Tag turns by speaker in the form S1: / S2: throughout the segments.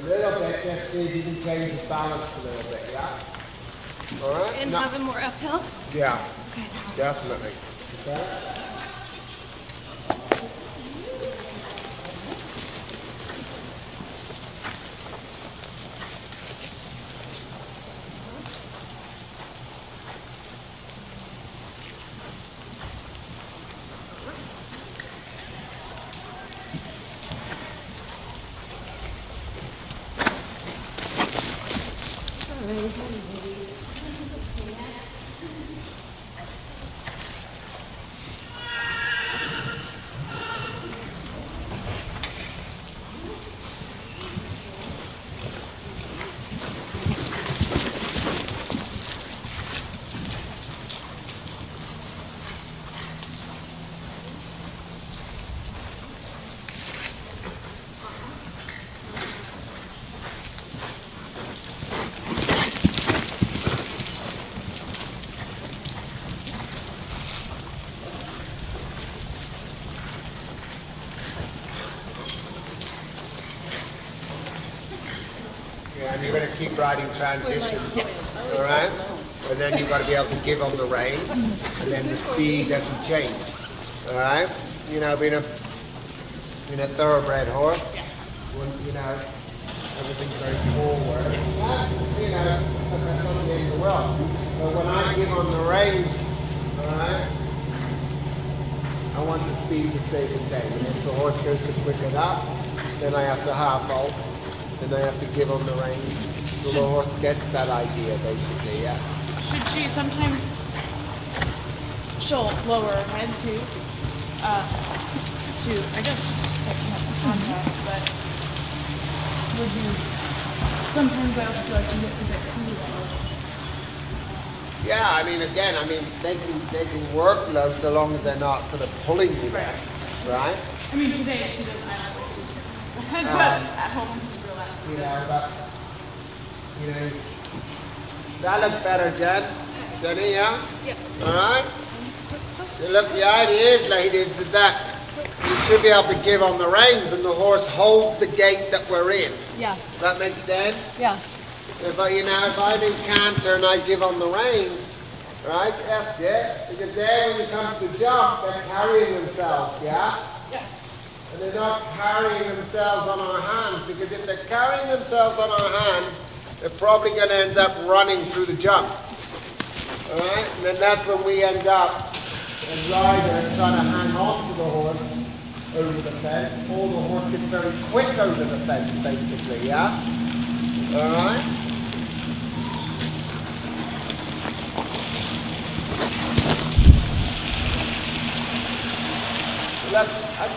S1: little bit, just see if you can change the balance a little bit, yeah? All right?
S2: And have it more uphill?
S1: Yeah,
S2: Okay.
S1: definitely. Okay? Yeah, and you're going to keep riding transitions, all right? And then you've got to be able to give on the rein, and then the speed doesn't change, all right? You know, being a thoroughbred horse, when, you know, everything's very forward. You know, that's not the end of the world. But when I give on the reins, all right, I want the speed to stay the same. And if the horse goes to quicken up, then I have to half halt. And I have to give on the reins so the horse gets that idea, basically, yeah.
S2: Should she sometimes, she'll lower her head too, I guess just taking up the contact, but would you, sometimes I also feel like you get a bit too low.
S1: Yeah, I mean, again, they can work low so long as they're not sort of pulling you back, right?
S2: I mean, today she doesn't, I don't know, but at home she's relaxed.
S1: You know, but, you know, that looks better, Jenny, yeah?
S2: Yep.
S1: All right? So look, the idea is, ladies, is that you should be able to give on the reins and the horse holds the gait that we're in.
S2: Yeah.
S1: Does that make sense?
S2: Yeah.
S1: If I'm in canter and I give on the reins, right, that's it. Because there when you come to the jump, they're carrying themselves, yeah?
S2: Yeah.
S1: And they're not carrying themselves on our hands, because if they're carrying themselves on our hands, they're probably going to end up running through the jump. All right? And then that's when we end up, as riders, trying to hang on to the horse over the fence, or the horse gets very quick over the fence, basically, yeah? All right? Look,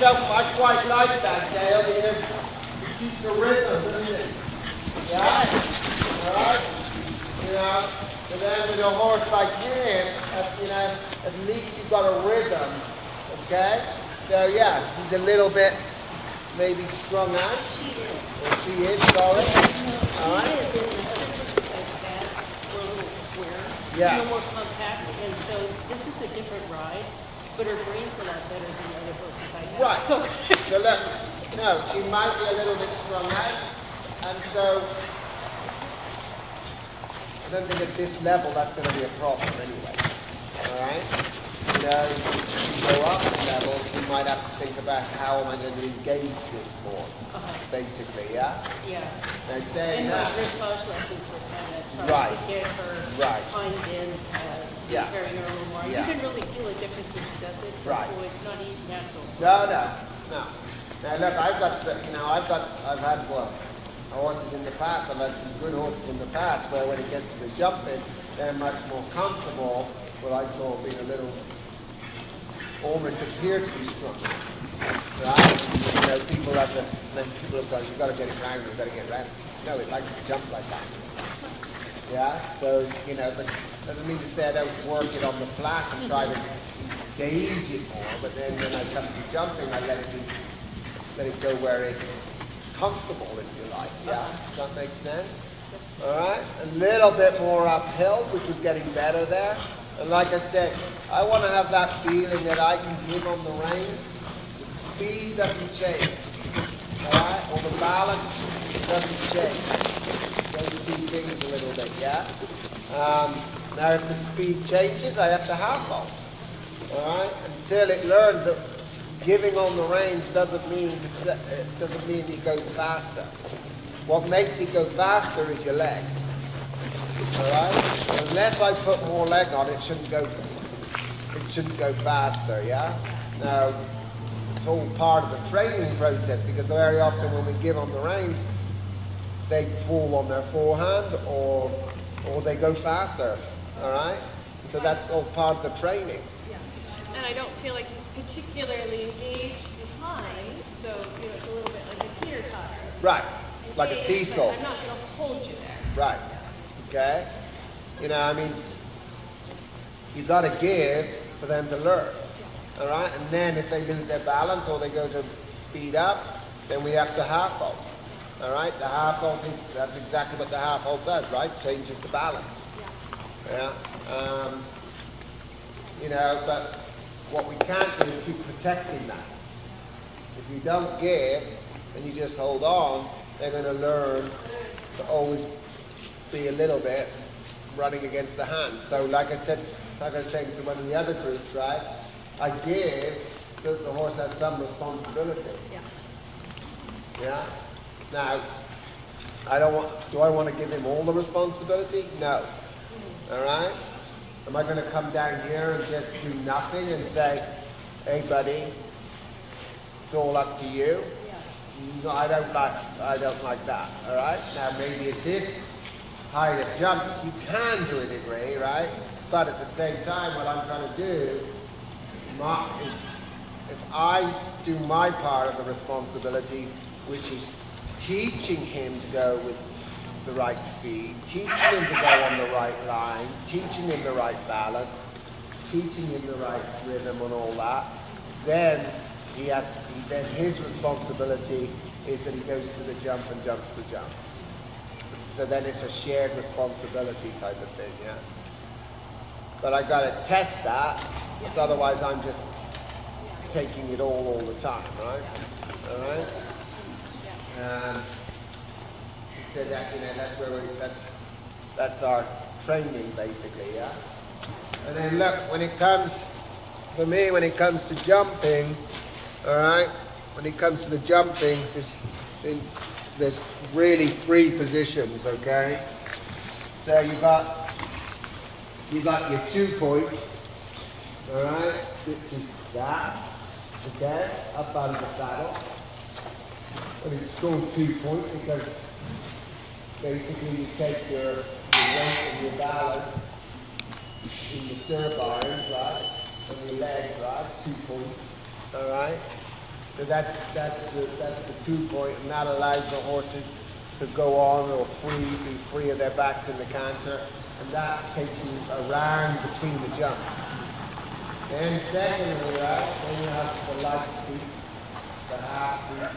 S1: I quite like that, Dale, because it keeps a rhythm, doesn't it? Yeah? All right? You know, and then with a horse like him, you know, at least you've got a rhythm, okay? So yeah, he's a little bit maybe strung out. Or she is, sorry. All right?
S3: We're a little square.
S1: Yeah.
S3: No more compact, and so this is a different ride, but her brain's a lot better than the other horses I have.
S1: Right.
S3: So,
S1: So look, no, she might be a little bit strung out, and so I don't think at this level that's going to be a problem anyway. All right? You know, if you go up in levels, you might have to think about how am I going to engage this more, basically, yeah?
S3: yeah.
S1: They're saying
S3: And
S1: that.
S3: dressage lessons were kind of trying
S1: Right.
S3: to get her
S1: Right.
S3: hind end,
S1: Yeah.
S3: carrying her a little more.
S1: Yeah.
S3: You can really feel a difference when she does it.
S1: Right.
S3: So it's not even natural.
S1: No. Now look, I've had horses in the past. I've had some good horses in the past where when it gets to the jumping, they're much more comfortable. What I call being a little, almost appear to be strong. Right? You know, people have gone, you've got to get it round, you've got to get round. No, it likes to jump like that. Yeah? So, you know, but doesn't mean to say I don't work it on the flat and try to gauge it more, but then when I come to jumping, I let it go where it's comfortable, if you like. Yeah? Does that make sense? All right? A little bit more uphill, which is getting better there. And like I said, I want to have that feeling that I can give on the reins. The speed doesn't change. Alright? Or the balance doesn't change. Those two things a little bit, yeah? Now if the speed changes, I have to half off. Alright? Until it learns that giving on the reins doesn't mean it goes faster. What makes it go faster is your leg. Alright? Unless I put more leg on, it shouldn't go faster, yeah? Now, it's all part of the training process because very often when we give on the reins, they fall on their forehand or they go faster, alright? So that's all part of the training.
S3: Yeah. And I don't feel like he's particularly engaged behind, so it's a little bit like a teeter totter.
S1: Right. It's like a seesaw.
S3: I'm not going to hold you there.
S1: Right. Okay? You got to give for them to learn. All right? And then if they lose their balance or they go to speed up, then we have to half hold. All right? The half hold, that's exactly what the half hold does, right? Changes the balance. Yeah. But what we can't do is keep protecting that. If you don't give and you just hold on, they're going to learn to always be a little bit running against the hand. So like I was saying to one of the other groups, right? I give so that the horse has some responsibility. Yeah? Now, do I want to give him all the responsibility? No. All right? Am I going to come down here and just do nothing and say, hey buddy, it's all up to you? No, I don't like that, all right? Now, maybe at this height of jumps, you can to a degree, right? But at the same time, what I'm trying to do is if I do my part of the responsibility, which is teaching him to go with the right speed, teaching him to go on the right line, teaching him the right balance, teaching him the right rhythm and all that, then then his responsibility is that he goes to the jump and jumps the jump. So then it's a shared responsibility type of thing, yeah? But I got to test that, because otherwise I'm just taking it all the time, right? All right? So that, that's our training basically, yeah? And then look, when it comes to jumping, all right, when it comes to the jumping, there's really three positions, okay? So you got your 2 point, all right, which is that, okay, up out of the saddle. And it's called 2 point because basically you take your weight and your balance in the stirrup irons, right, and your legs, right, 2 points, all right. So that's the 2 point, and that allows the horses to go on or be free of their backs in the canter, and that takes you around between the jumps. Then secondly, right, then you have the light seat, the half seat,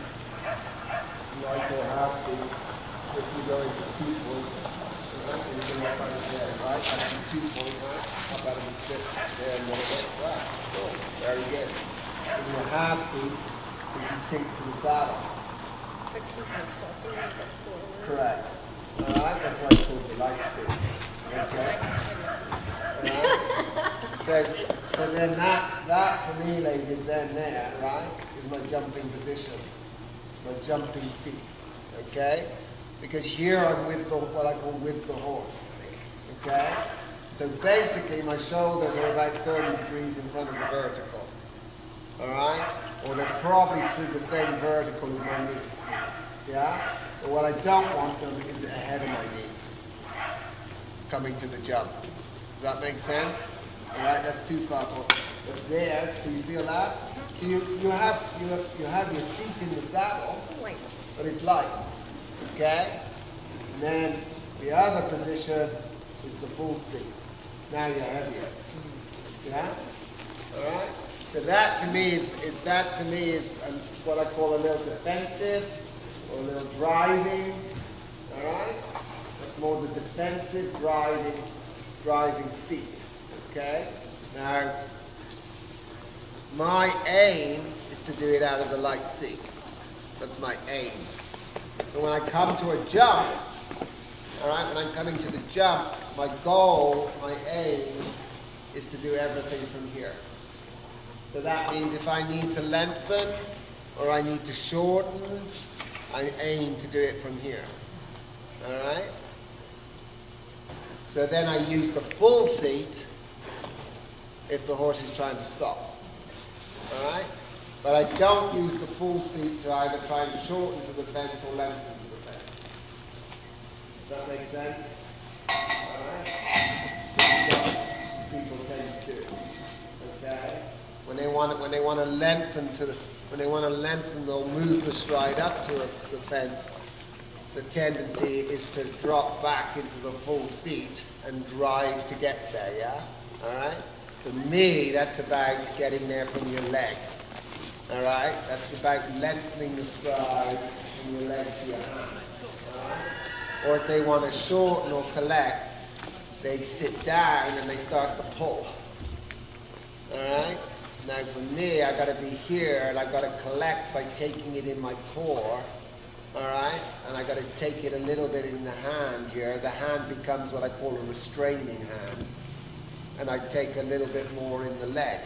S1: light or half seat, if you go into 2 point, right, and you go up out of there, right, that's the 2 point, right, up out of the stick, there and right, cool, very good. In your half seat, you sink to the saddle. Correct. Alright, that's why it's called the light seat. Okay? So then that for me, ladies, then there, right, is my jumping position. My jumping seat. Okay? Because here I'm with what I call with the horse. Okay? So basically my shoulders are about 30 degrees in front of the vertical. Alright? Or they're probably through the same vertical as my knee. Yeah? But what I don't want them is ahead of my knee. Coming to the jump. Does that make sense? Alright, that's too far. It's there, so you feel that? So you have your seat in the saddle, but it's light. Okay? And then the other position is the full seat. Now you're heavier. Yeah? Alright? So that to me is what I call a little defensive or a little driving. All right, that's more the defensive driving seat. Okay. Now, my aim is to do it out of the light seat. That's my aim. So when I come to a jump, all right, when I'm coming to the jump, my goal, my aim, is to do everything from here. So that means if I need to lengthen or I need to shorten, I aim to do it from here. All right? So then I use the full seat if the horse is trying to stop. All right? But I don't use the full seat to either try and shorten to the fence or lengthen to the fence. Does that make sense? All right? This is what people tend to do. Okay? When they want to lengthen they'll move the stride up to the fence. The tendency is to drop back into the full seat and drive to get there, yeah? All right? For me, that's about getting there from your leg. All right? That's about lengthening the stride from your leg to your hand. All right? Or if they want to shorten or collect, they sit down and they start to pull. All right? Now for me, I've got to be here and I've got to collect by taking it in my core. All right? And I've got to take it a little bit in the hand here. The hand becomes what I call a restraining hand. And I take a little bit more in the leg.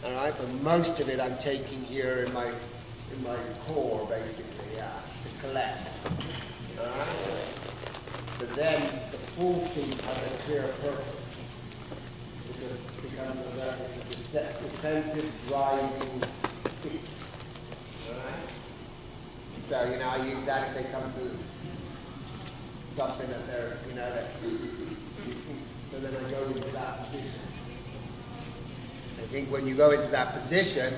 S1: All right? But most of it I'm taking here in my core, basically, yeah, to collect. All right? But then the full seat has a clear purpose. It becomes a very defensive driving seat. All right? So, I use that if they come to something that they're, so then I go into that position. I think when you go into that position,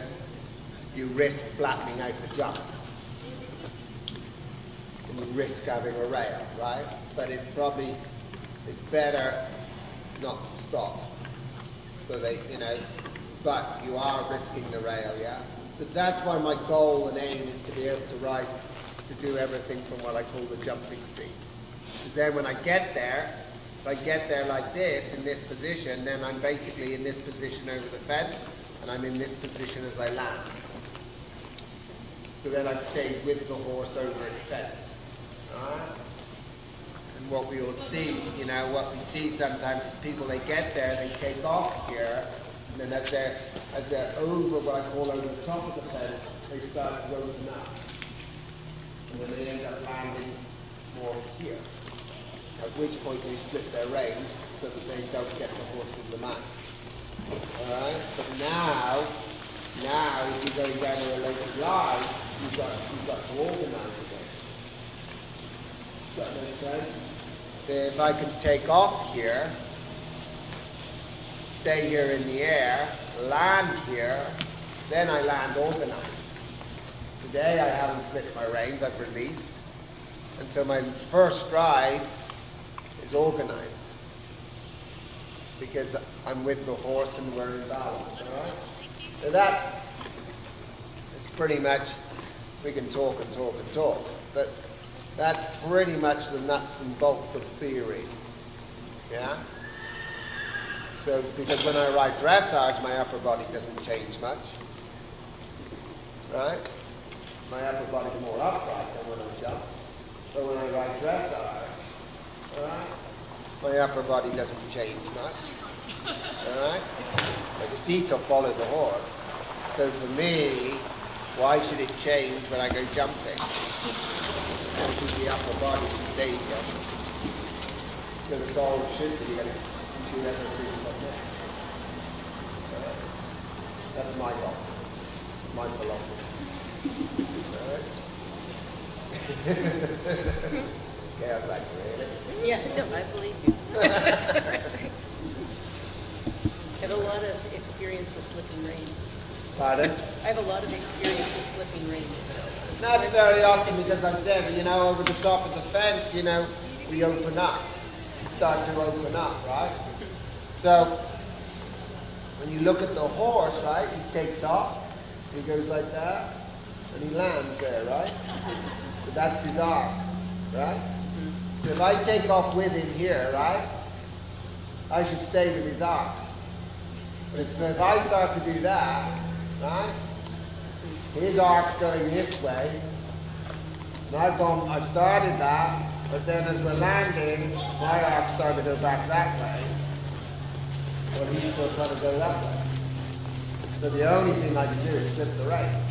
S1: you risk flattening out the jump. And you risk having a rail, right? But it's better not to stop. So but you are risking the rail, yeah? So that's why my goal and aim is to be able to do everything from what I call the jumping seat. So then when I get there, if I get there like this, in this position, then I'm basically in this position over the fence, and I'm in this position as I land. So then I've stayed with the horse over its fence. Alright? And what we will see, what we see sometimes is people, they get there, they take off here, and then as they're over what I call over the top of the fence, they start to open up. And then they end up landing more here. At which point they slip their reins so that they don't get the horse in the mouth. Alright? But now if you're going down to a local line, you've got to organize again. Does that make sense? If I can take off here, stay here in the air, land here, then I land organized. Today I haven't slipped my reins, I've released. And so my first stride is organized. Because I'm with the horse and we're in balance, all right? So it's pretty much, we can talk and talk and talk, but that's pretty much the nuts and bolts of theory, yeah? So, because when I ride dressage, my upper body doesn't change much, right? My upper body's more upright than when I jump. But when I ride dressage, right, my upper body doesn't change much, all right? My seat will follow the horse. So for me, why should it change when I go jumping? This is the upper body stadium. So the goal should be to do everything from there. That's my goal, my philosophy. All right? Yeah, I was like, really?
S4: Yeah, no, I believe you. I have a lot of experience with slipping reins.
S1: Pardon?
S4: I have a lot of experience with slipping reins.
S1: Not very often because I said, over the top of the fence, we open up. We start to open up, right? So, when you look at the horse, right, he takes off, he goes like that, and he lands there, right? So that's his arm, right? So if I take off with him here, right, I should stay with his arm. So if I start to do that, right, His arc's going this way. And I've started that, but then as we're landing, my arc's starting to go back that way. Well, he's still trying to go that way. So the only thing I can do is slip the rein,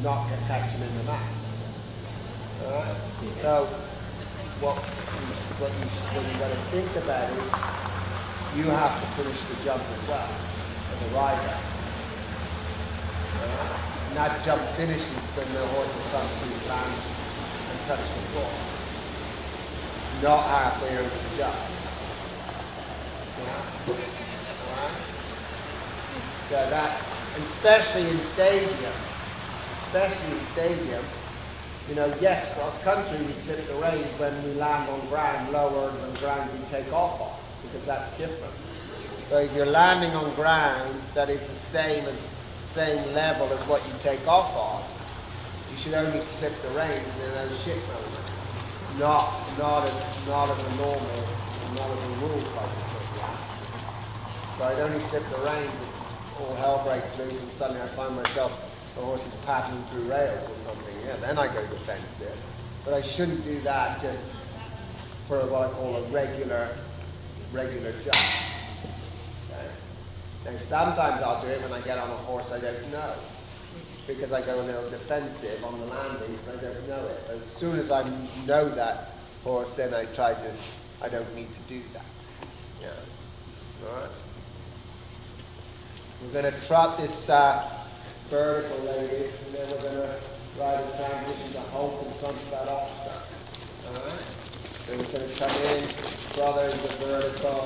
S1: not catch him in the mat. Alright? So what you got to think about is you have to finish the jump as well as a rider. Alright? And that jump finishes when the horse is trying to land and touch the floor. Not halfway over the jump. Yeah? Alright? So that, especially in stadium, you know, yes, cross country we slip the reins when we land on ground lower than ground we take off on, because that's different. But if you're landing on ground that is the same level as what you take off on, you should only slip the reins in a ship moment, not as a normal, not as a rule type of thing. Yeah? So I'd only slip the reins if all hell breaks loose and suddenly I find myself the horse is paddling through rails or something. Yeah, then I go defensive. But I shouldn't do that just for what I call a regular jump. Okay? Now sometimes I'll do it when I get on a horse I don't know, because I go a little defensive on the landing because I don't know it. As soon as I know that horse, then I don't need to do that. Yeah. All right. We're going to trot this vertical ladies, and then we're going to ride a transition to halt in front of that officer. All right. So we're going to come in, trot into the vertical,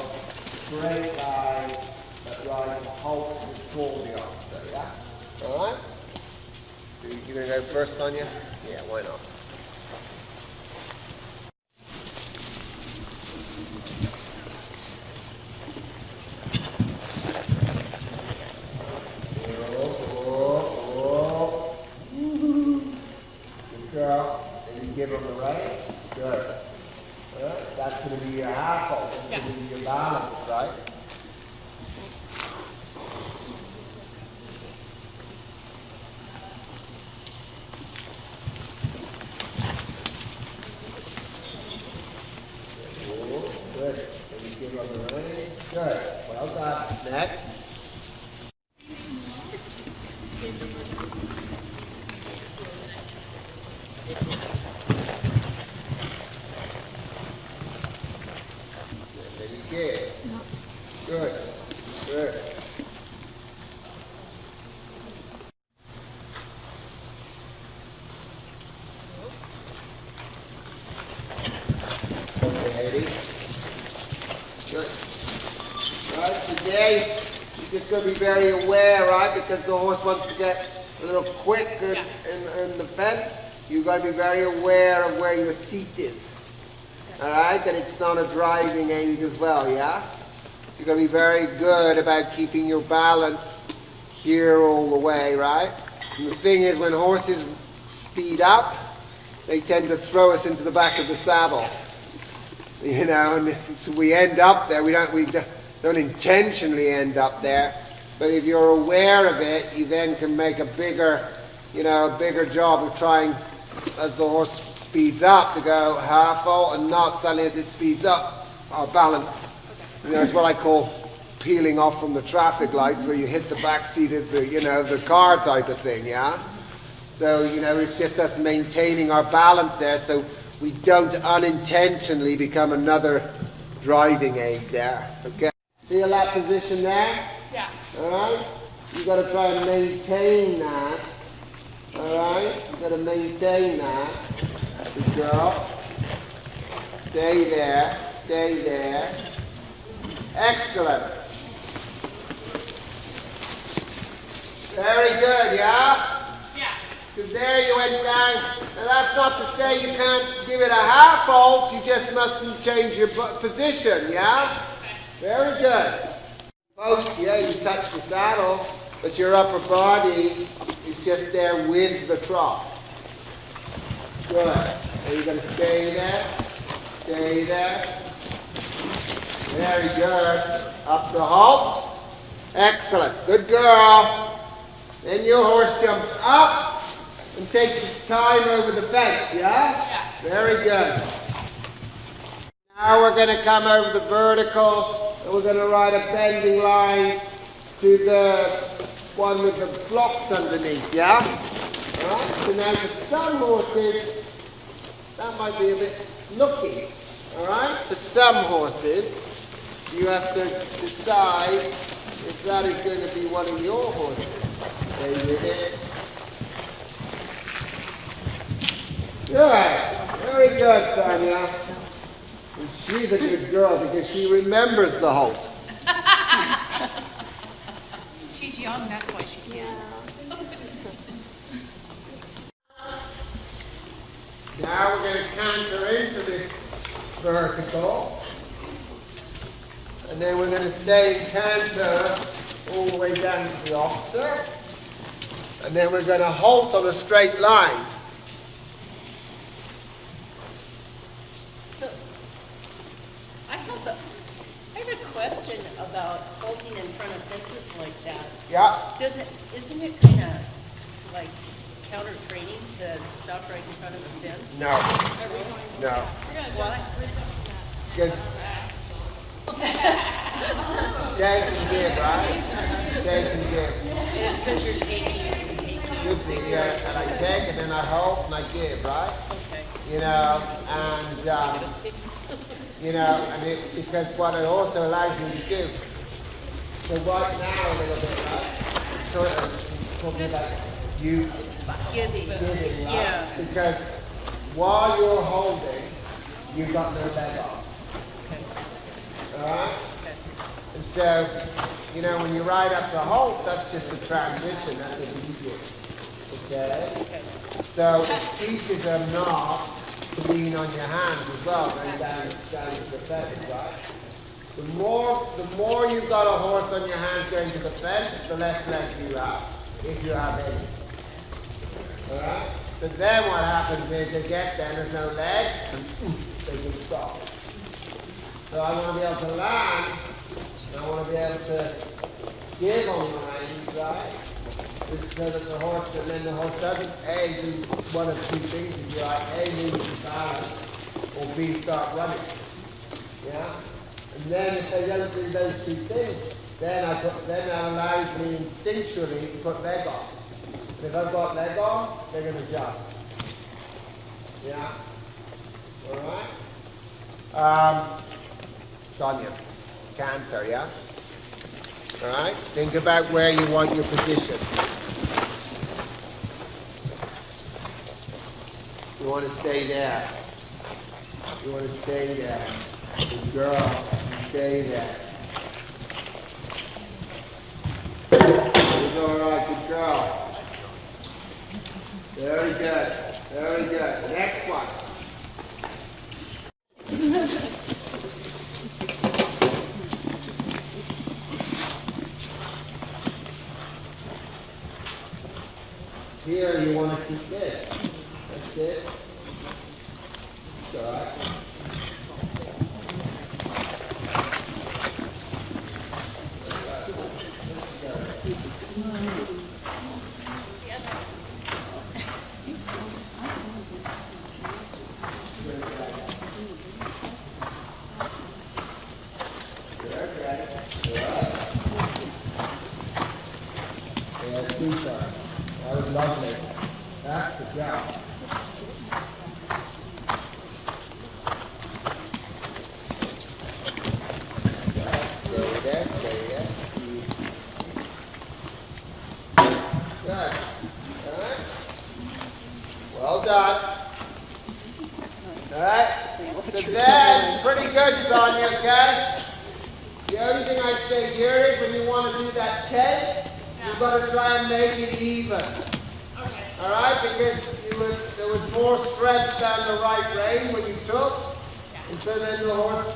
S1: straight line, but ride to halt before the officer. Yeah. All right. You going to go first, Sonia? Yeah. Why not? Give them the right? Good. That's going to be your half hold. That's going to be your balance, right? Good. Then you give them the right. Good. Well done. Next. Good. Good. Okay, lady. Good. Right, today you're just going to be very aware, right? Because the horse wants to get a little quick in the fence. You've got to be very aware of where your seat is. All right? That it's not a driving aid as well, yeah? You're going to be very good about keeping your balance here all the way, right? And the thing is, when horses speed up, they tend to throw us into the back of the saddle. You know, and so we end up there. We don't intentionally end up there, but if you're aware of it, you then can make a bigger job of trying, as the horse speeds up, to go half full and not suddenly as it speeds up, our balance. You know, it's what I call peeling off from the traffic lights, where you hit the back seat of the car type of thing, yeah? So, it's just us maintaining our balance there so we don't unintentionally become another driving aid there, okay? Feel that position there?
S3: Yeah.
S1: All right? You've got to try and maintain that. All right? You've got to maintain that. Good girl. Stay there. Stay there. Excellent. Very good, yeah?
S3: Yeah.
S1: Because there you went down. Now that's not to say you can't give it a half halt, you just mustn't change your position, yeah?
S3: Okay.
S1: Very good. Post, yeah, you touch the saddle, but your upper body is just there with the trot. Good. Are you going to stay there? Stay there. Very good. Up the halt. Excellent. Good girl. Then your horse jumps up and takes its time over the fence, yeah?
S2: Yeah.
S1: Very good. Now we're going to come over the vertical and we're going to ride a bending line to the one with the blocks underneath, yeah? Alright, so now for some horses, that might be a bit lucky. Alright, for some horses, you have to decide if that is going to be one of your horses. Stay with it. Good. Very good, Sonia. And she's a good girl because she remembers the halt.
S2: She's young, that's why she can.
S1: Now we're going to canter into this vertical. And then we're going to stay in canter all the way down to the officer. And then we're going to halt on a straight line.
S4: I have a question about halting in front of fences like that.
S1: Yeah.
S4: Isn't it kind of like counter training to stop right in front of a fence?
S1: No. No.
S4: Why?
S1: Because take and give, right? Take and give.
S4: It's because you're taking.
S1: Could be, yeah, and I take and then I hold and I give, right?
S4: Okay.
S1: You know, and you know, and because what it also allows you to do. So right now a little bit, right? Sort of talking about you
S4: Giving.
S1: giving, right?
S4: Yeah.
S1: Because while you're holding, you've got no leg off.
S4: Okay.
S1: All right?
S4: Okay.
S1: And so, you know, when you ride up the halt, that's just a transition. That's what you do. Okay?
S4: Okay.
S1: So it teaches them not to lean on your hands as well, going down to the fence, right? The more you've got a horse on your hands going to the fence, the less leg you have, if you have any. All right? So then what happens is they get there, there's no leg, and they can stop. So I want to be able to land, and I want to be able to give on the reins, right? So that the horse, and then the horse doesn't A, do one of two things, if you like, A, lose his balance, or B, start running. Yeah? And then if they don't do those two things, then that allows me instinctually to put leg on. And if I've got leg on, they're going to jump. Yeah? All right? Sonia, canter, yeah? All right? Think about where you want your position. You want to stay there. You want to stay there. Good girl, stay there. It's all right, good girl. Very good, very good. Next one. Here you want to keep this. That's it. It's all right. Yeah, super. That was lovely. That's the job. Stay there, stay there. Good. All right. Well done. All right. So then, pretty good, Sonia, okay? The only thing I say here is when you want to do that take, you've got to try and make it even. All right, because there was more strength down the right rein when you took, and so then the horse.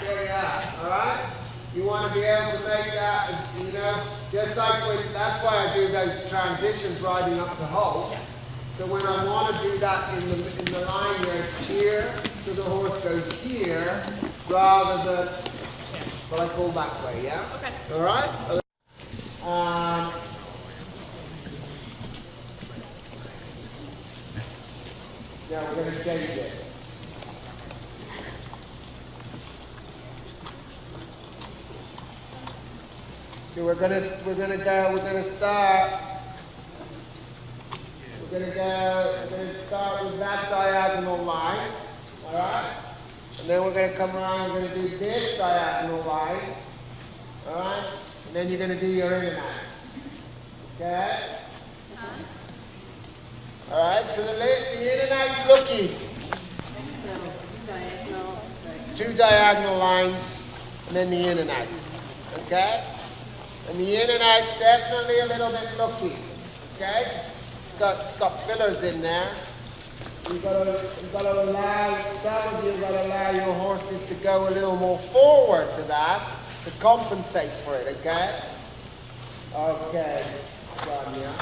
S1: Yeah. All right. You want to be able to make that, you know, just like when. That's why I do those transitions riding up the halt. So when I want to do that in the line where it's here, so the horse goes here, rather than. Well, I pull that way, yeah.
S3: Okay.
S1: All right. Now we're going to change it. So we're gonna start with that diagonal line, all right? And then we're gonna come around, we're gonna do this diagonal line, all right? And then you're gonna do your inner line, okay? All right, so the inner line's looking.
S4: Diagonal,
S1: Two diagonal lines, and then the inner line, okay? And the inner line's definitely a little bit looky, okay? It's got fillers in there. You've got to allow, some of you have got to allow your horses to go a little more forward to that to compensate for it, okay? Okay, Sonia.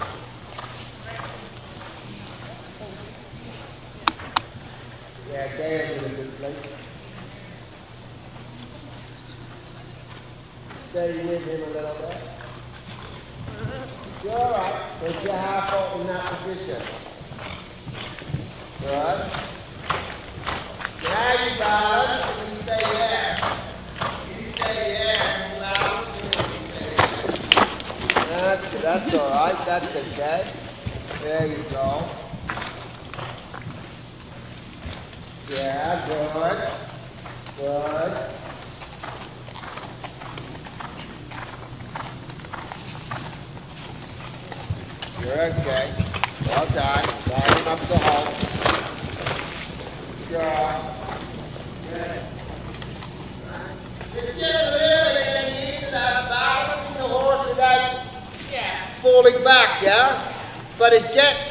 S1: Yeah, Dave's in a good place. Stay with him a little bit. You're all right. Put your half up in that position. Good. Now you balance and you stay there. You stay there and balance and you stay there. That's all right. That's okay. There you go. Yeah, good. Good. You're okay. Well done. Bottom up the hole. Good. It's just a little bit getting used to that balancing the horse without falling back, yeah? But it gets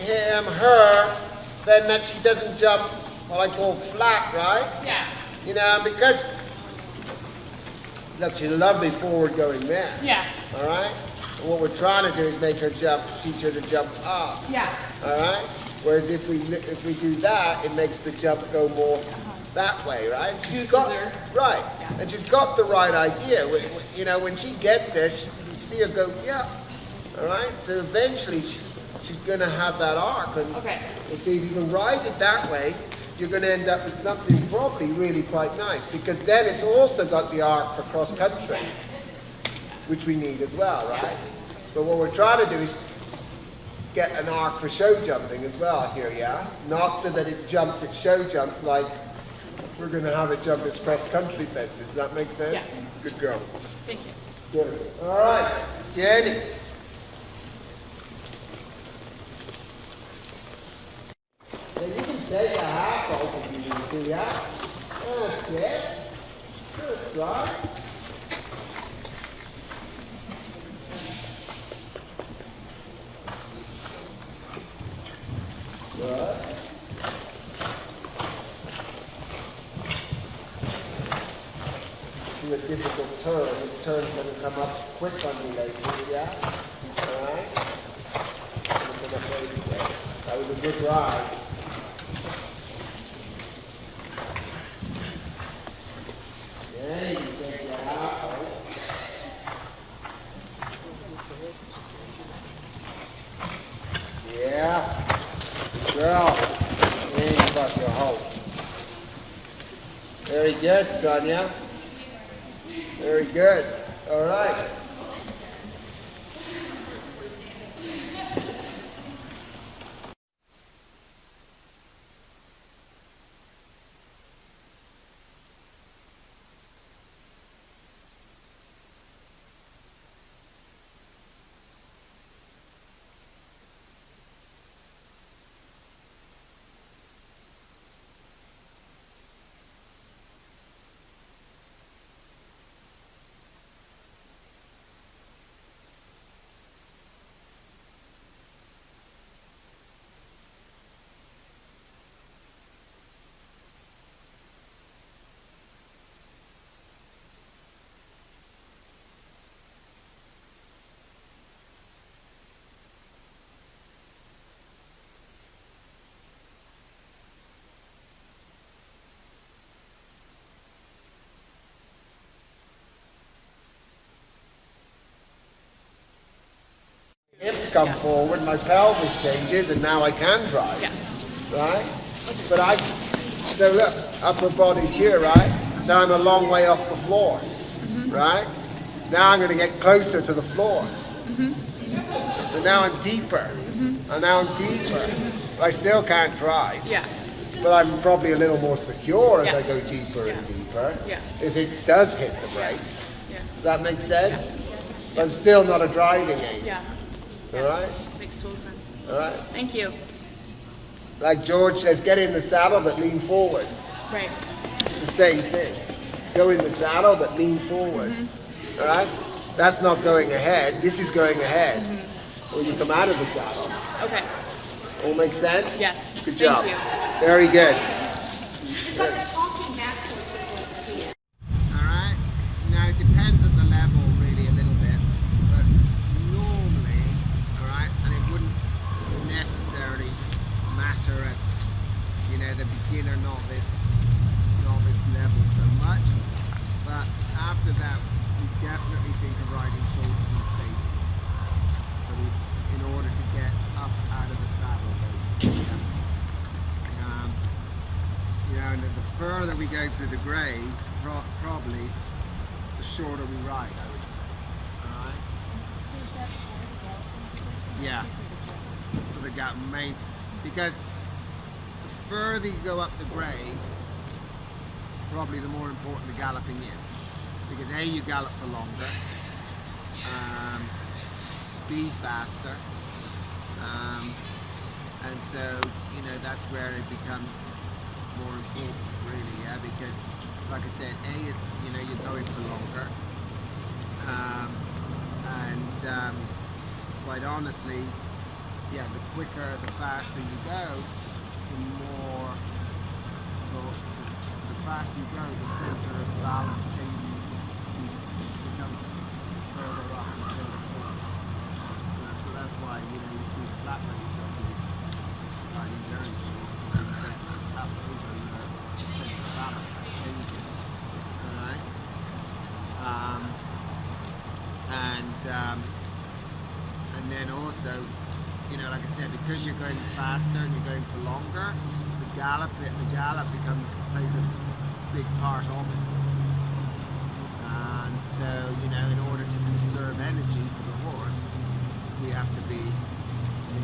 S1: her, then that she doesn't jump what I call flat, right?
S2: Yeah.
S1: You know, because, look, she's a lovely forward going mare.
S2: Yeah.
S1: All right? And what we're trying to do is make her jump, teach her to jump up.
S2: Yeah.
S1: All right? Whereas if we do that, it makes the jump go more that way, right?
S2: Juices her.
S1: Right.
S2: Yeah.
S1: And she's got the right idea. You know, when she gets there, you see her go, yeah. All right? So eventually she's going to have that arc. And,
S2: Okay.
S1: and see, if you can ride it that way, you're going to end up with something probably really quite nice. Because then it's also got the arc for cross country, which we need as well, right? But what we're trying to do is get an arc for show jumping as well here, yeah? Not so that it jumps at show jumps like we're going to have it jump its cross country fences. Does that make sense?
S2: Yes.
S1: Good girl.
S2: Thank you.
S1: Good. All right, Jenny. Now you can take a half off if you need to, yeah? That's it. Good, right? Good. Do a difficult turn. This turn's going to come up quick on you lately, yeah? All right? That was a good ride. Yeah, you take your half out. Yeah. Good girl. There you got your hope. Very good, Sonia. Very good. All right. Hips come forward, my pelvis changes, and now I can drive.
S2: Yeah.
S1: right? But so look, upper body's here, right? Now I'm a long way off the floor, right? Now I'm going to get closer to the floor. So now I'm deeper, and now I'm deeper. But I still can't drive.
S2: Yeah.
S1: But I'm probably a little more secure as
S2: Yeah.
S1: I go deeper and deeper.
S2: Yeah.
S1: If it does hit the brakes.
S2: Yeah.
S1: Does that make sense? But I'm still not a driving aid.
S2: Yeah.
S1: All right?
S2: Makes total sense.
S1: All right?
S2: Thank you.
S1: Like George says, get in the saddle but lean forward.
S2: Right.
S1: It's the same thing. Go in the saddle but lean forward. All right? That's not going ahead. This is going ahead. When you come out of the saddle.
S2: Okay.
S1: All make sense?
S2: Yes.
S1: Good
S2: Thank
S1: job.
S2: you.
S1: Very good.
S3: But the talking backwards is what key is.
S1: All right. Now it depends on the level really a little bit, but normally, all right, and it wouldn't necessarily matter at, the beginner novice level so much, but after that, we definitely think of riding shoulders and feet. So in order to get up out of the saddle, basically. And the further we go through the grades, probably the shorter we ride. Alright? Yeah. For the gap main, because the further you go up the grade, probably the more important the galloping is. Because A, you gallop for longer, speed faster, and so, that's where it becomes more important, really, yeah, because, like I said, A, you're going for longer, and quite honestly, yeah, the quicker, the faster you go, the more, the faster you go, the center of balance changes, becomes further up and further forward. So that's why, you see flat range riding very slow. And then also, like I said, because you're going faster and you're going for longer, the gallop plays a big part of it. And so, in order to conserve energy for the horse, we have to be,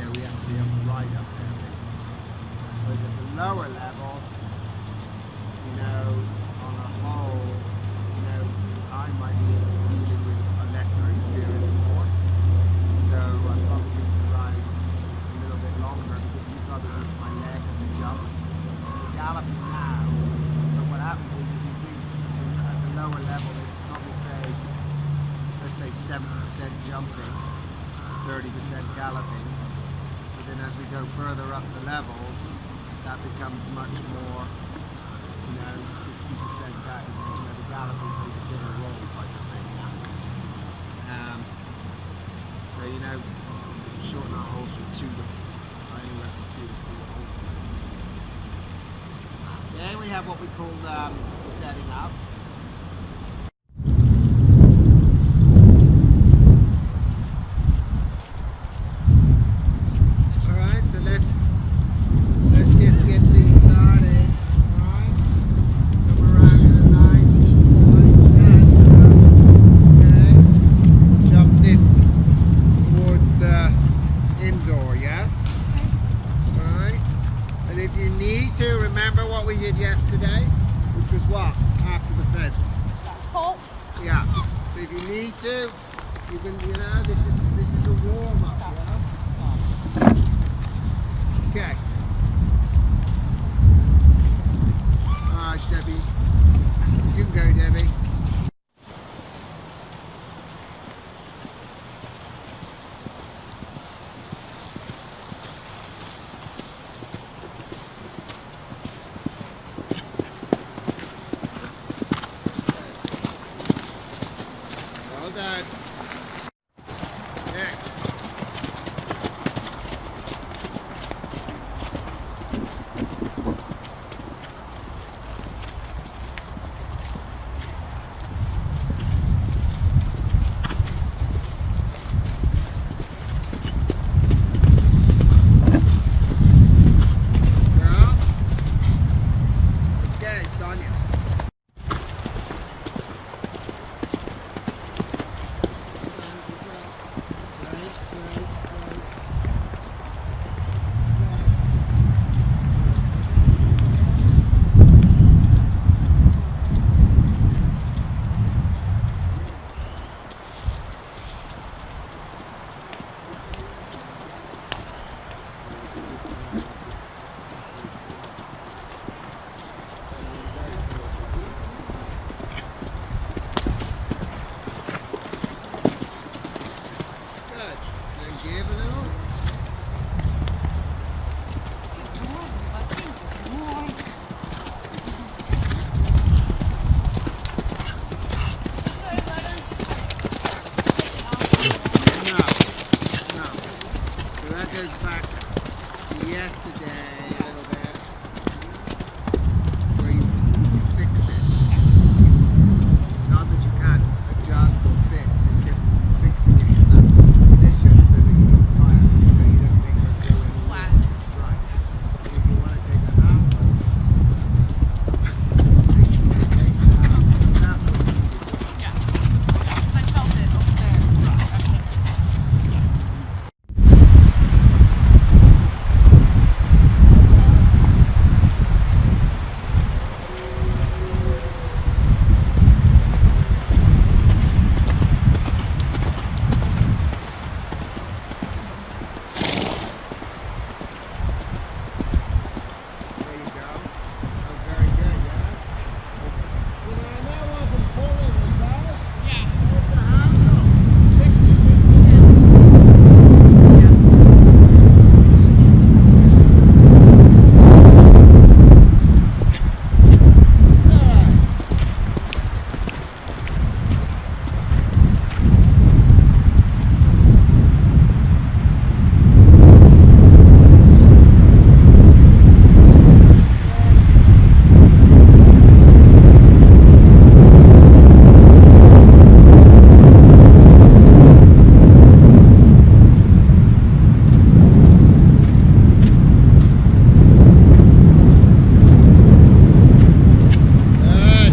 S1: able to ride up there. Whereas at the lower level, on a whole, I might be dealing with a lesser experienced horse. So I probably need to ride a little bit longer because you've got to lift my leg and the jumps. The galloping now, but what happens is if you do at the lower level, it's probably let's say 70% jumping, 30% galloping. But then as we go further up the levels, that becomes much more, 50% that, the galloping plays a bigger role type of thing. So, shorten our holes from 2 to, anywhere from 2 to 4 holes. Then we have what we call setting up. Remember what we did yesterday, which was what? After the fence.
S2: Halt.
S1: Yeah. So if you need to, you can, this is a warm up, Okay. Alright, Debbie. You can go, Debbie. Well done. Next. that goes back to yesterday a little bit, where you fix it. Not that you can't adjust or fix, it's just fixing it in that position so that you don't fire, so you don't make it go in
S2: Flat.
S1: right. And if you want to take a half one, take the half, that's what you need to do.
S2: Yeah. I felt it over there. Right. Okay.
S1: There you go. Oh, very good, yeah? You know, and that wasn't pulling, was that?
S2: Yeah.
S1: What's the handle? Fix it. Alright.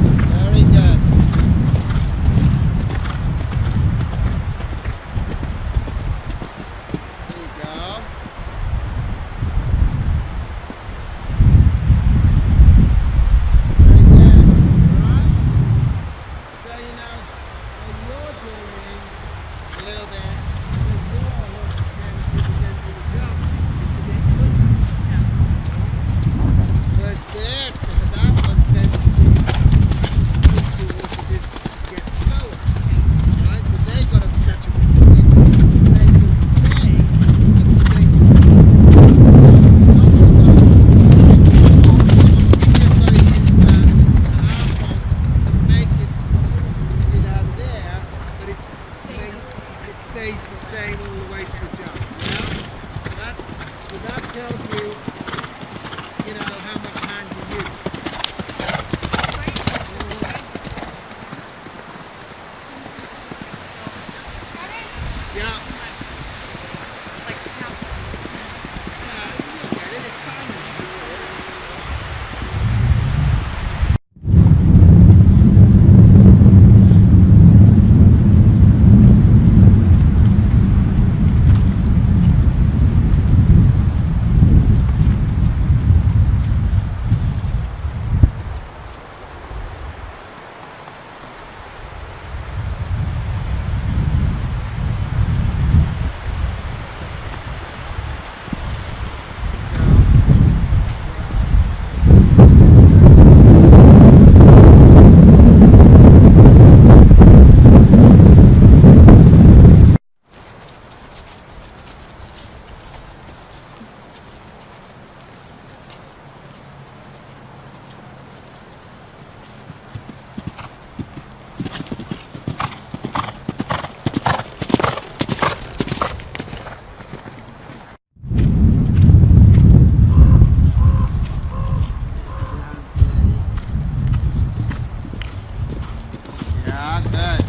S1: Good, very good. There you go. Very good. Alright? So you know what you're doing a little bit because your horse is going to do the jump is to get quicker. Whereas there, that one's going to get slower. Right? So they've got to catch up with you. They can stay at the same speed. Just so you use that half one to make it has there, but it stays the same all the way to the jump. Yeah? So that tells you, you know, how much hand you use. Yeah.
S2: Like half.
S1: Yeah, you get it. It's time. Yeah, good.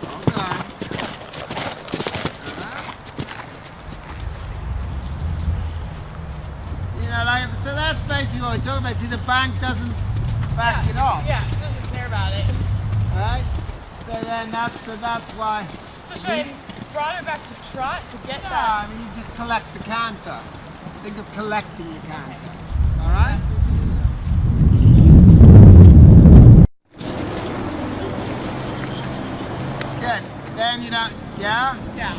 S1: Well done. You know, like, so that's basically what we're talking about. See, the bank doesn't back it off,
S2: Yeah, she doesn't care about it.
S1: right? So that's why.
S2: So should I brought her back to trot to get
S1: Yeah,
S2: that?
S1: I mean, you just collect the canter. Think of collecting the canter. All right? Good. Then you don't. Yeah.
S2: Yeah.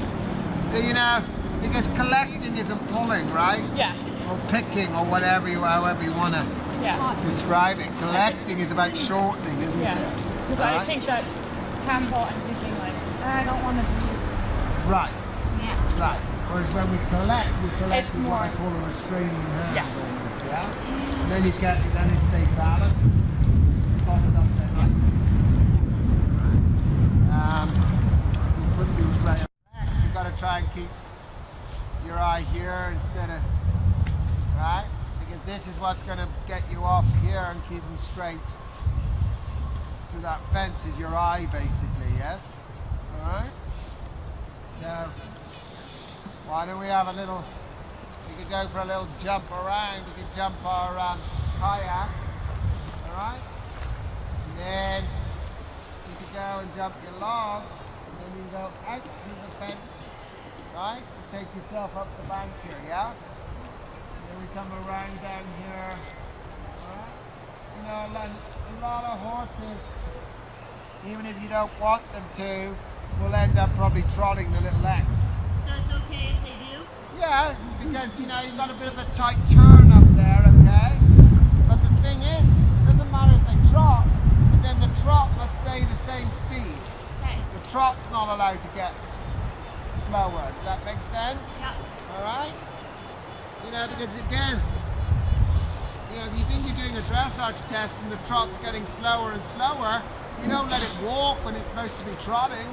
S1: So you know, because collecting isn't pulling, right?
S2: Yeah.
S1: or picking or whatever however you want to
S2: Yeah.
S1: describe it. Collecting is about shortening, isn't
S2: Yeah.
S1: it?
S2: Because I
S1: Alright?
S2: think that handball, I'm thinking like, I don't want to be.
S1: Right,
S2: Yeah.
S1: right. Whereas when we collect
S2: It's
S1: with what I
S2: more-
S1: call a restraining hand.
S2: Yeah.
S1: Almost, yeah? And then you get, then it stays balanced. Pop it up there nice. You put these right back. You've got to try and keep your eye here instead of, right? Because this is what's going to get you off here and keep them straight to that fence is your eye basically, yes? Alright? So, why don't we have a little, we could go for a little jump around, we could jump our kayak, alright? And then you could go and jump your log, and then you go out through the fence, right? And take yourself up the bank here, yeah? And then we come around down here, alright? You know, a lot of horses, even if you don't want them to, will end up probably trotting the little X.
S5: So it's okay if they do?
S1: Yeah, because you know you've got a bit of a tight turn up there, okay? But the thing is, it doesn't matter if they trot, but then the trot must stay the same speed.
S5: Okay.
S1: The trot's not allowed to get slower. Does that make sense?
S5: Yeah.
S1: Alright? You know, because again, you know, if you think you're doing a dressage test and the trot's getting slower and slower, you don't let it walk when it's supposed to be trotting.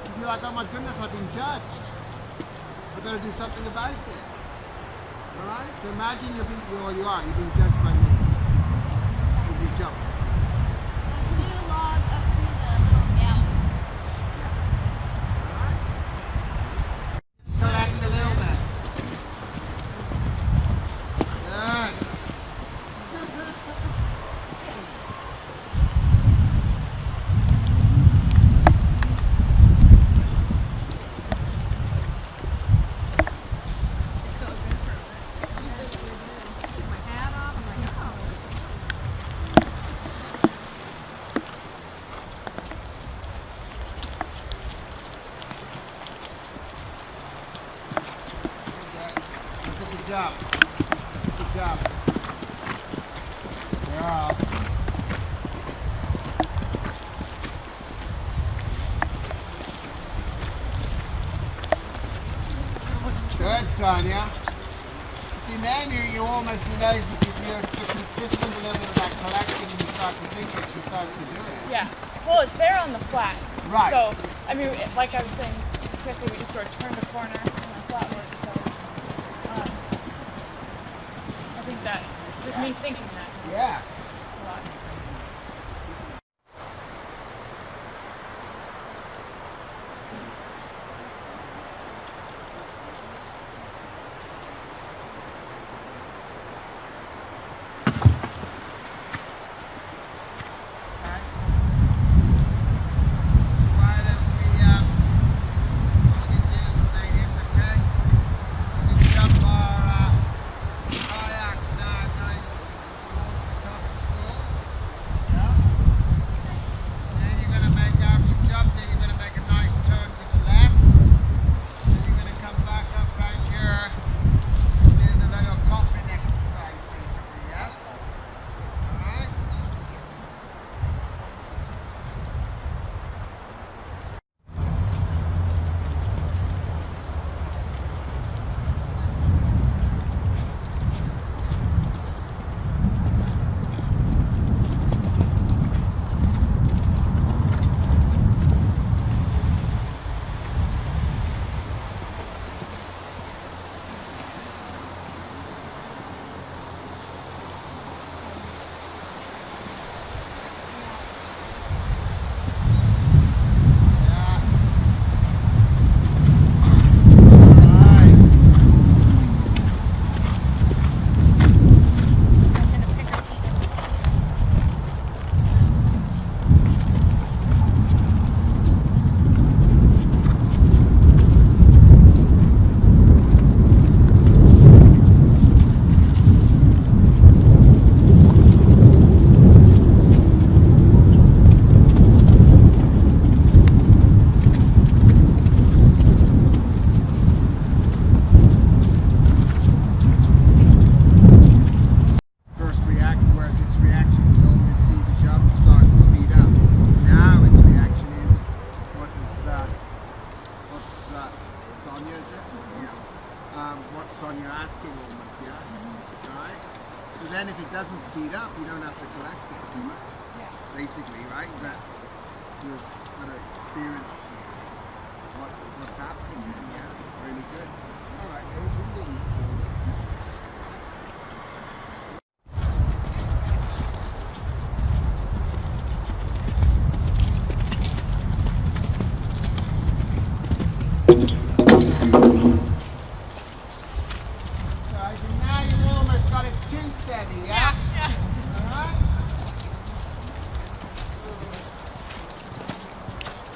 S1: Because you're like, oh my goodness, I've been judged. I've got to do something about it. Alright? So imagine you're being, well, you are, you're being judged by me. With your jumps.
S5: So do log up through the little gap.
S1: Alright? Collect a little bit. Good. Good job. Good job. Yeah. Good, Sonia. See, now you almost, you know, if you're consistent a little bit with that collecting and you start to think it, she starts to do it.
S2: Yeah. Well, it's there on the flat.
S1: Right.
S2: So, I mean, like I was saying, quickly, we just sort of turned a corner and the flat work. So, I think that, just me thinking that
S1: Yeah.
S2: a lot.
S1: then if it doesn't speed up, you don't have to collect it too much.
S2: Yeah.
S1: Basically, right? That you're gonna experience what's happening. Yeah, really good. All right, so we're moving forward. So I think now you've almost got it too steady, yeah? Alright?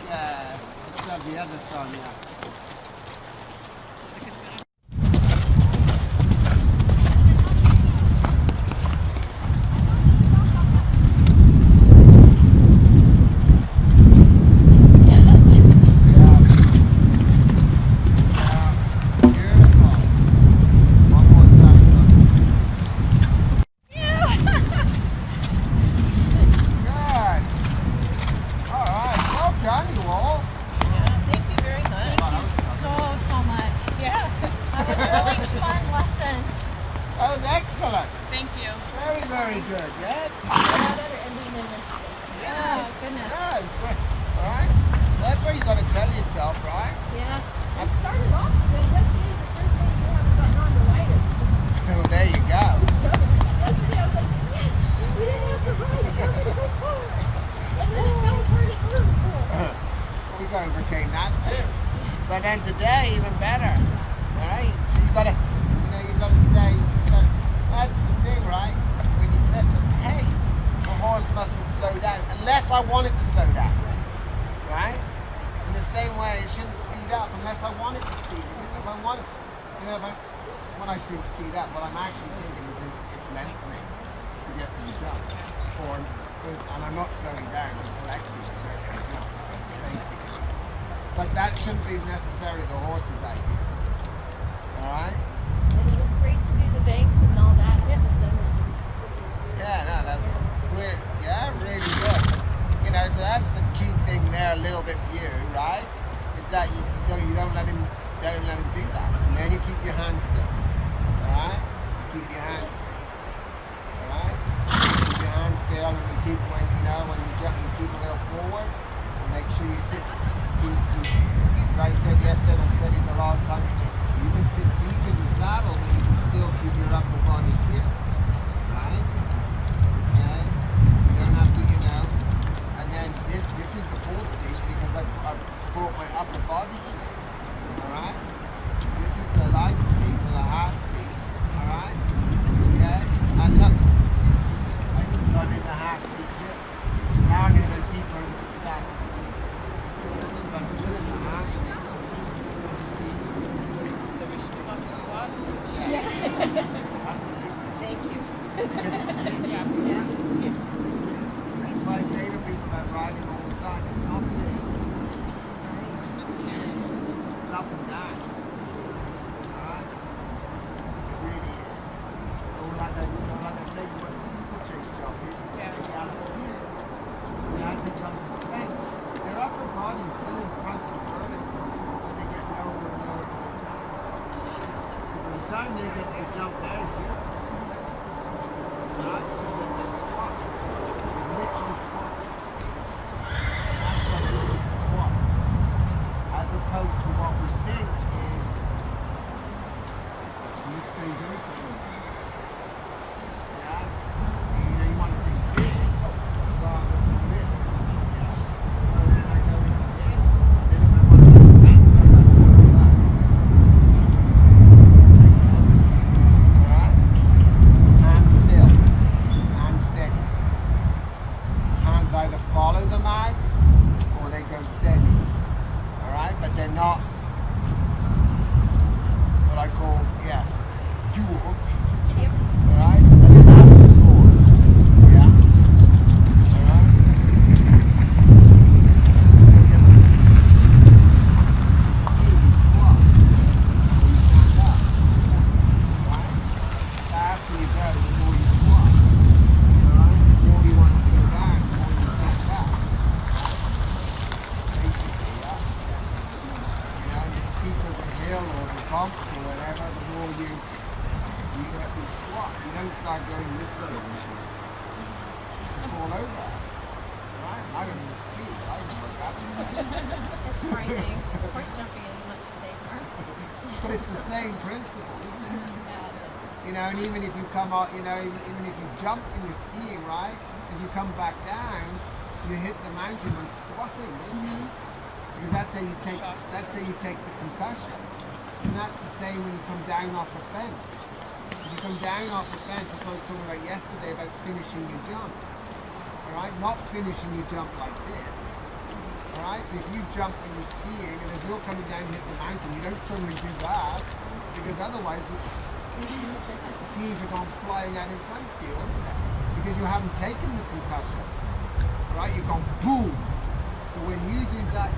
S1: Yeah, let's have the other side, yeah. Beautiful. One more time. Good. All right. Well done, you all.
S4: Yeah, thank you very much.
S1: Wow, that was
S2: So much.
S4: Yeah.
S2: That was a really fun lesson.
S1: That was excellent.
S2: Thank you.
S1: Very, very good. Yes.
S2: Yeah, goodness.
S1: Good. Good. All right. That's what you got to tell yourself, right?
S2: Yeah.
S5: It started off good. Yesterday is the first day you haven't gotten tonsillitis.
S1: Well, there you go.
S5: Yesterday I was like, yes, we didn't have to ride. Now we can go forward. And then it felt pretty good.
S1: We got to overcame that too. But then today, even better. All right. So you got to, you got to say, that's the thing, right? When you set the pace, the horse mustn't slow down unless I want it to slow down. Right? In the same way, it shouldn't speed up unless I want it to speed. If I want, when I say speed up, what I'm actually thinking is it's lengthening to get to the jump, and I'm not slowing down. I'm collecting to get to the jump, basically. But that shouldn't be necessarily the horse's idea. All right?
S5: And it was great to do the banks and all that. It was done.
S1: Yeah, no, that's really good. So that's the key thing there, a little bit for you, right? Is that you don't let him do that, and then you keep your hands still. All right? You keep your hands still. All right? Keep your hands still, and you keep when you jump, you keep a little forward, and make sure you sit. As I said yesterday, and I've said it a lot of times. You can sit deep in the saddle, but you can still keep your upper body here. Right? Okay? You don't have to, and then this is the fourth seat because I've brought my upper body here. Alright? This is the light seat or the half seat. Alright? Okay? And look, I'm in the half seat here. Now I'm going to go deeper into the saddle. But I'm still in the half seat.
S4: Thank you.
S1: That's why I say to people that riding all the time, it's not me. It's up and down. Alright? It really is. So like I say, what a steeplechase job is, to get out of here. And as they come to the fence, their upper body's still in front of the vertex, but they get lower and lower to the side. So by the time they get to jump out here, right? don't start going this way. You fall over. Right? I don't even ski. I don't know what happened.
S5: It's frightening. Horse jumping is much safer.
S1: But it's the same principle, isn't it? You know, and even if you come out, you know, even if you jump and you're skiing, right? As you come back down, you hit the mountain by squatting, isn't it? Because that's how you take the concussion. And that's the same when you come down off the fence. If you come down off the fence, that's what I was talking about yesterday about finishing your jump. Alright? Not finishing your jump like this. Alright? So if you jump and you're skiing and as you're coming down to hit the mountain, you don't suddenly do that because otherwise the skis are gone flying out in front of you, isn't it? Because you haven't taken the concussion. Right? You've gone boom. So when you do that